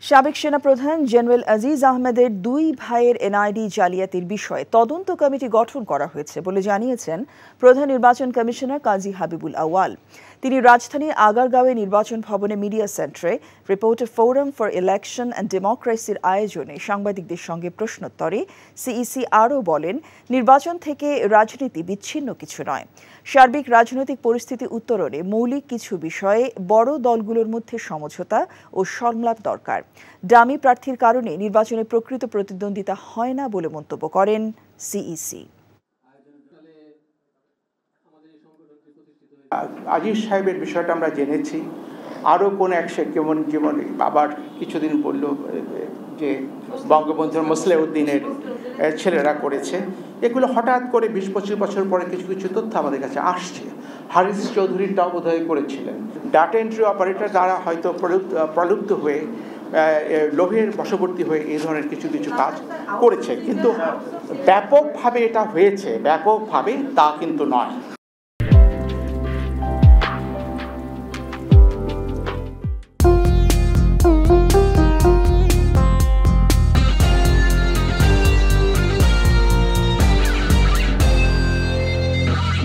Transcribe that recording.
সাবেক সেনাপ্রধান জেনারেল আজিজ আহমেদের দুই ভাইয়ের এনআইডি জালিয়াতির বিষয়ে তদন্ত কমিটি গঠন করা হয়েছে বলে জানিয়েছেন প্রধান নির্বাচন কমিশনার কাজী হাবিবুল আউয়াল। তিনি রাজধানীর আগারগাঁওয়ে নির্বাচন ভবনে মিডিয়া সেন্টারে reporter forum for election and ডেমোক্রেসির আয়োজনে সাংবাদিকদের সঙ্গে প্রশ্নোত্তরে সিইসি আরও বলেন, নির্বাচন থেকে রাজনীতি বিচ্ছিন্ন কিছু নয়। সার্বিক রাজনৈতিক পরিস্থিতি উত্তরণে মৌলিক কিছু বিষয়ে বড় দলগুলোর মধ্যে সমঝোতা ও সংলাপ দরকার। ডামি প্রার্থীর কারণে নির্বাচনে প্রকৃত প্রতিদ্বন্দ্বিতা হয় না বলে মন্তব্য করেন সিইসি। আজিজ সাহেবের বিষয়টা আমরা জেনেছি, আরও কোন অ্যাকশন যেমন আবার কিছুদিন বলল যে বঙ্গবন্ধুর মোসলেউদ্দিনের ছেলেরা করেছে, এগুলো হঠাৎ করে ২০-২৫ বছর পরে কিছু কিছু তথ্য আমাদের কাছে আসছে। হারিস চৌধুরীটাও বোধহয় করেছিলেন। ডাটা এন্ট্রি অপারেটর দ্বারা হয়তো প্রলুব্ধ হয়ে লোভের বশবর্তী হয়ে এই ধরনের কিছু কিছু কাজ করেছে, কিন্তু ব্যাপকভাবে এটা হয়েছে ব্যাপকভাবে তা কিন্তু নয়।